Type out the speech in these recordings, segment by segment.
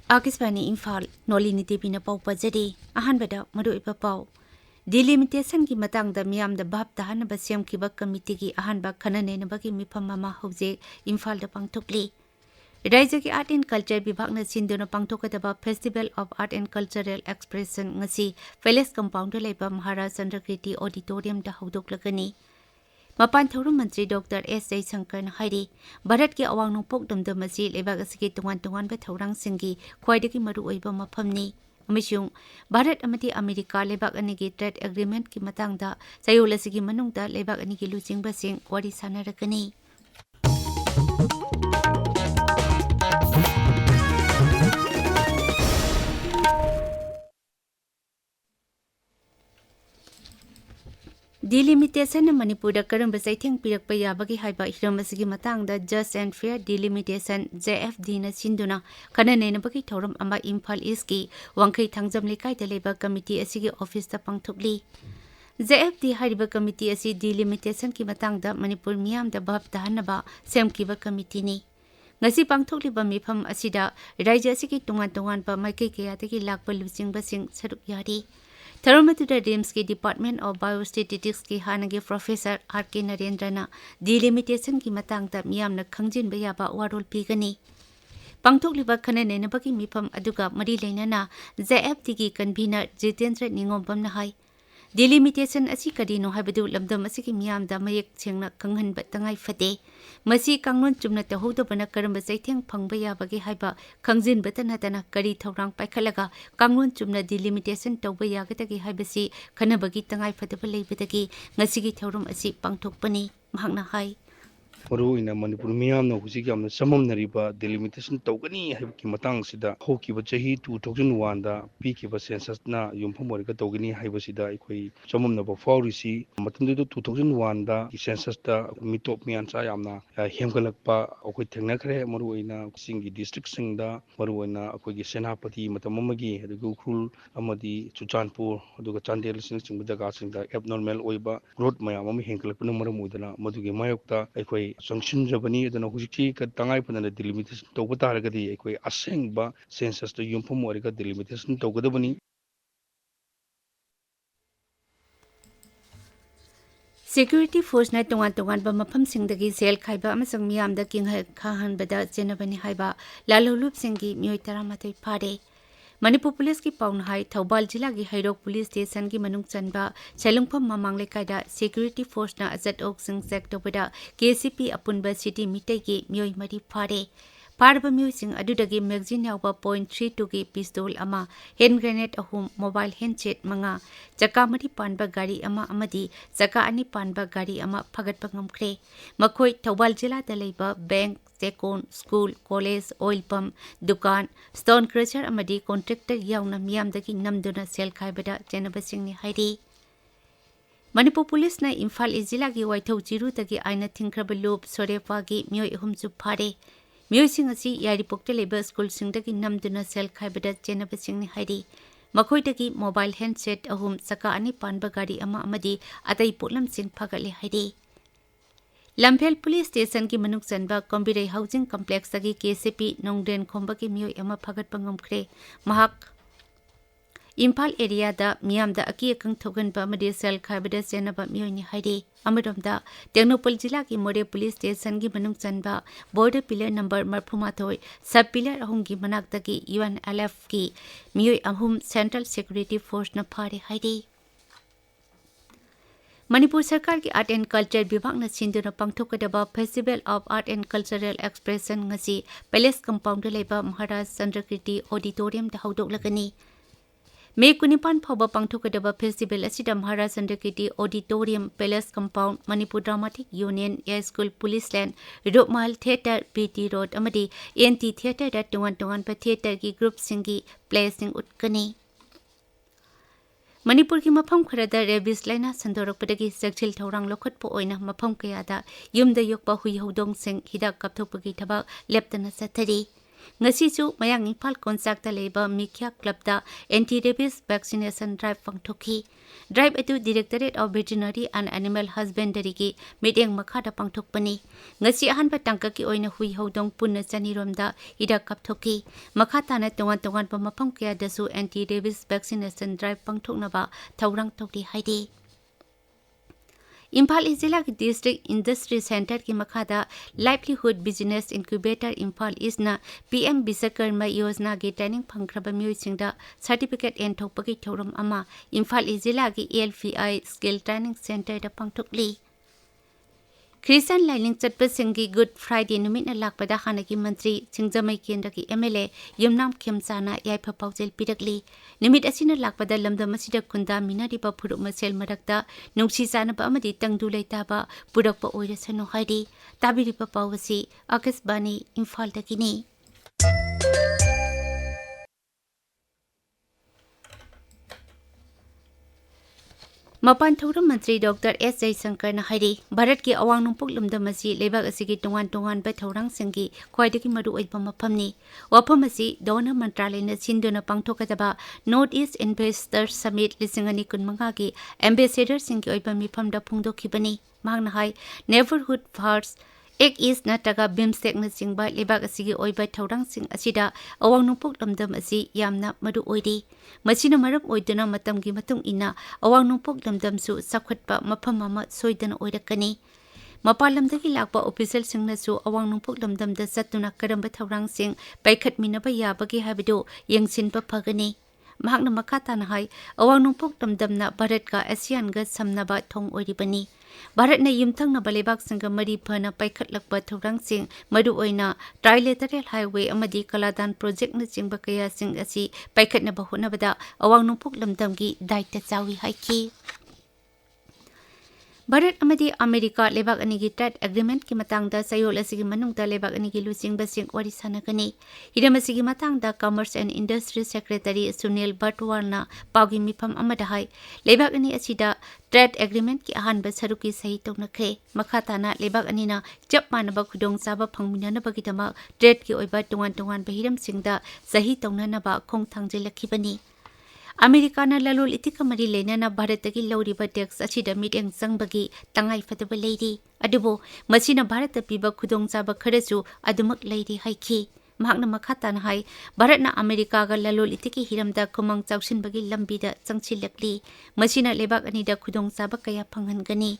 Akisbani Imphal Nolini Devi na pau pajari ahanbada maruiba pau delimitation ki matang da miyam da bab dahan ba siam ki ba committee ki ahanba khanane na bagi mifam mama hoje Imphal da pangthokli Raija ki Art and Culture Vibhag na sinduna pangthokadaba Festival of Art and Cultural Expression ngasi Palace Compound da laiba Maharaj Chandrakriti Auditorium da haudoklagani Mapan Thorum Mantri Dr. S. J. Shankar na hairi Bharat ki awang nungpok damdam asi leibag asigi tungan-tungan ba thaurang singi khwaidagi maru oiba mafamni amishung Bharat amati America leibag anigi trade agreement ki matangda sayol asigi manungda leibag anigi luchingba sing wari sanarakani Delimitation na Manipur karamba saithing pirakpa yabagi haiba hiram asigi matangda Just and Fair Delimitation JFD na sinduna kanane na bagi thoram ama Imphal East ki wangkai thangjam lekai da leba committee asigi office ta pangthokli JFD hariba committee asi delimitation ki matangda Manipur miyam da bab dahanaba semkiba committee ni ngasi pangthokliba mifam asida raija asigi tungan-tungan ba maikai kaya tagi lakpa luchingba sing saruk yari Tharamatuda Rims के Department of Biostatistics की हानगे professor R.K. नरेंद्रना delimitation की मतंगता मियामना खंगजिनबा याबा वारोल पीगनी पांगथोकलिबा खननेनबगी मिफम अदुगा मरी लेनाना JFD की convener Jitendra निंगोमबमना हाई delimitation asi kadino haibadu lamdam asi ki miyamda mayek chengna kanghanba tangai fate masi kanglon chumna tahodo bana karamba saitheng phangba yabagi haiba khangjin batana tana kari thorang paikhalaga kanglon chumna delimitation tawba yagatagi haibasi khanabagi tangai fataba leibadagi ngasigi thorum asi pangthokpani mahakna hai Maru ina Manipur miyam na husi kiyam na samam nariba delimitation tawgani haibki matang sida hokiba chahi 2001 da pikiba census na yumpham warika tawgani haibasida ikoi samam na ba faurisi matamdu 2001 da census da mitop miyan sa yamna hemgalakpa akoi thengnakhre maru ina singi district singda maru ina akoi gi senapati matamamagi adugu ukhul amadi Chuchanpur aduga Chandel sing jaga singda abnormal oiba growth mayam am hengkalakpana maram oidana madugi mayokta aikoi sanction jabani adana hujiki ka tangai panana delimitation tawba taragadi aikoi asengba census to yumpham warika delimitation tawgadabani Security Force na tungan-tungan ba mafam singdagi sel khaiba amasang miyamda kinghal khahanbada chenabani haiba lalolup singi miyoi taramatoi phare Manipur Police ki paunhai Thaubal jila gi Hairok Police Station ki manung chanba Chalungpham mamang lekai Security Force na azat ok sing sector bada KCP apunba city mitai ki miyoi mari phare Parba musing adudagi magazine yawba .32 ki pistol ama hand grenade ahum mobile handset manga chakamari panba gari ama amadi chaka ani panba gari ama phagatpa ngamkhre makhoi Thaubal jila da leiba bank Tekon, school, college, oil pump, dukan, stone crusher amadi contractor yauna miyamdagi namduna sel khaibada chenabasingni hairi Manipur Police na Imphal Izila gi Waithau Chiru tagi aina thingkraba lob Sorepa gi miyoi ahumchu phare miyoi sing asi yaripokta leba school singdagi namduna sel khaibada chenabasingni hairi makhoi tagi mobile handset ahum saka ani panba gari ama amadi atai potlam sing phagale hairi Lamphel Police Station ki manuk chanba Kombirai Housing Complex tagi KCP Nongden khomba ki miyoi ama phagat pangamkhre mahak Imphal area da miyamda aki akang thogan ba madi sel khaibada senaba miyoi ni hairi amadamda Tengnopal jila ki More Police Station ki manuk chanba border pillar number marphumathoi sub pillar ahum ki manak tagi UNLF ki miyoi ahum Central Security Force na phare hairi Manipur Sarkar ki Art and Culture Vibhag na sinduna pangthokadaba Festival of Art and Cultural Expression ngasi Palace Compound da leba Maharaj Chandrakriti Auditorium da haudoklagani May 19 phawba pangthokadaba festival asida Maharaj Chandrakriti Auditorium Palace Compound Manipur Dramatic Union Air School Police Land Rodmal Theatre BT Road amadi NT Theatre da tungan-tungan pa theatre ki group singi play sing utkani Manipur ki mafam kharada rabies laina sandorokpadagi sakchil thorang lokhatpo oina mafam kayada yumda yokpa hui hodong sing hidak kapthokpagi thabak leptana sathari ngasichu mayang Imphal konsak ta leba Mikya Club da anti-rabies vaccination drive pangthokhi drive atu Directorate of Veterinary and Animal Husbandry ki mideng makha da pangthokpani ngasi ahan ba tangka ki oina hui hodong punna chanirom da ida kapthoki makha tana tongan pa mafam kya dasu anti-rabies vaccination drive pangthokna ba thaurang tokdi haidi Imphal Izila ki District Industry Center ki makhada Livelihood Business Incubator Imphal is na PM Biswakarma Yojana ki training phangkraba miyoi singda certificate en thokpagi thorum ama Imphal Izila ki ALFI Skill Training Center da pangthokli Christian Lining Chatpa Singhi Good Friday numit na lakpada hanaki Mantri Singjamai Kendra ki MLA Yumnam Khemchana Yaipa Paujel Pirakli Nimit asina lakpada lamda masida kunda minari ba phuruk masel marakta nungsi sana ba amadi tangdu leita ba purak pa oira sano haidi tabiri pa pawasi Akasbani Imphal dakini Mapan Thorum Mantri Dr. S. Jaishankar na hari Bharat ki awang nungpuk lumda masi lebak asigi tungan ba thaurang singgi khwaidagi maru oiba maphamni wafam asi Donor Mantralay na sinduna pangthokadaba North East Investor Summit 2025 ki ambassador singgi oiba mifamda phungdokhibani mahakna hai neighborhood first Ek is nataga bimstek na singba lebak asigi oiba thaurang sing asida awang nungpuk lamdam asi yamna maru oidi masina maram oiduna matamgi matung ina awang nungpuk lamdam su sakhatpa mafam ama soidana oirakani mapalamdagi lakpa official singna su awang nungpuk lamdam da satuna karamba thaurang sing paikhat minaba yabagi habido yengsinpa phagani mahakna makata na hai awang nungpuk lamdamna Bharat ka ASEAN ga samnaba thong oiribani Bharat na yumthang na balebak sangha mari phana paikhat lakpa thaurang sing maru oina trilateral highway amadi kaladan project na chingba kaya sing asi paikhat na bahona bada awang nungpuk lamdam gi daita chawi haiki Bharat amadi America lebak ani gi trade agreement ki matang da sayol asigi manung da lebak ani gi lusing basing wari sanagani hidam asigi matang da Commerce and Industry Secretary Sunil Batwar na pawgi mifam amada hai lebak ani asida trade agreement ki ahan ba saruki sahi tonakhe makhata na lebak ani na chap manaba khudong saba phangmina na bagidama trade ki oiba tungan bahiram singda sahi tonana ba khong thangjai lakhibani America na lalol itika mari lena na Bharatagi lauriba tax achida miteng sangbagi tangai fataba leidi adubo masina Bharata piba khudong chaba kharasu adumak leidi haiki mahakna makhata na hai Bharat na America ga lalol itiki hiramda kumang chawsin bagi lambi da changchilakli masina lebak ani da khudong chaba kaya phanghangani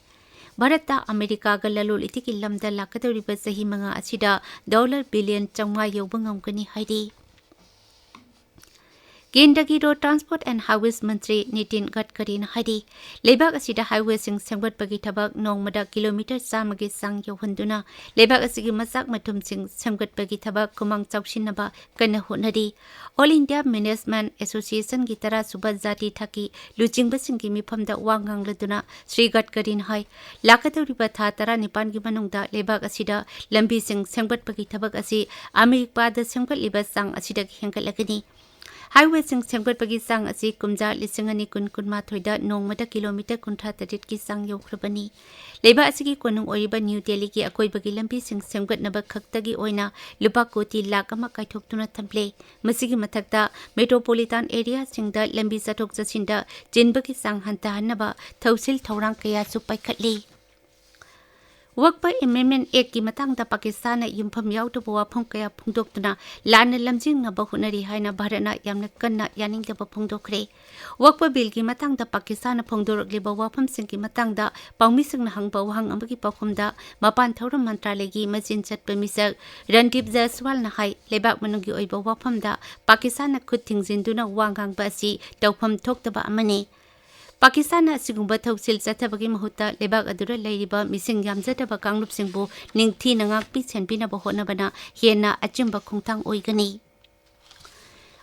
Bharata America ga lalol itiki lamda lakadoriba sahi manga achida $1 billion changma yobangam gani haidi Kendra Road Transport and Highways Mantri Nitin Gadkari na hari lebak asida highway sing sangbat bagi tabak nongmada kilometer samagi sang yohanduna lebak asigi masak matum sing sangbat bagi tabak kumang chawsin naba kana honari All India Management Association gi tara subat jati thaki lujing basing gi mifamda wangang laduna Sri Gadkari na hai lakadoriba tha tara nipan gi manungda lebak asida lambi sing sangbat bagi tabak asi America da sangbat liba sang asida hengalagani Highway sing sangbat bagi sang asi kumja lisingani kun mathoida nongmada kilometer kuntha tarit ki sang yokrabani leba asigi konung oriba New Delhi ki akoi bagi lambi sing sangbat naba khaktagi oina lupa koti lakh ama kaithoktuna thample masigi mathakta metropolitan area singda lambi sathok jasinda jinbagi sang hanta hanaba thausil thorang kaya su paikhatli Work by Amendment Act ki matang da Pakistan na yumpham yautu bawa phong kaya phungdoktuna lana lamjing na bahunari haina Bharat na yamna kanna yaning da phungdokre Work by Bill ki matang da Pakistan na phungdorokli bawa pham sing ki matang da pawmising na hangba wahang amagi pawkhum da mapan thorum mantralay gi majin chatpa misak Randip Jaiswal na hai lebak manungi oiba wafam da Pakistan na khut thingzinduna wangang ba si tawpham thoktaba amane Pakistan na sigumba thausil chathabagi mahutta lebak adura leiriba mising yamjataba kanglup singbu ningthi nangakpi chenpina bahona bana hiena achimba khongthang oigani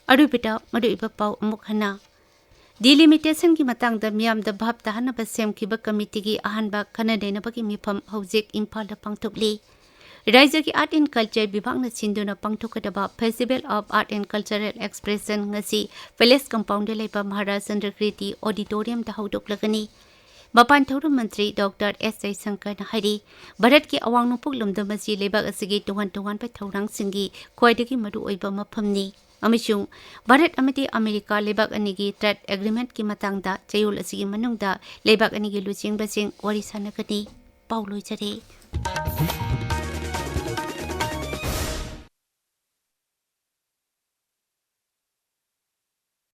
arubita maduiba pau amukhana delimitation ki matang da miyam da bhab tahana ba semkiba committee gi ahanba khanadena bagi mifam hojik Imphal da pangthokli Raja ki Art and Culture Vibhag na sinduna pangthokadaba Festival of Art and Cultural Expression ngasi Palace Compound laiba Maharaj Chandra Kriti Auditorium da haudoklagani Mapan Thauram Mantri Dr. S. Jaishankar Hari, Bharat ki awang nupuk lumdam asi lebak asigi tuwan pa thaurang singi khwaidagi maru oiba maphamni. Amishung Bharat amati America lebak anigi trade agreement ki matangda chayol asigi manungda lebak anigi luching basing wari sanakani pauloi jare.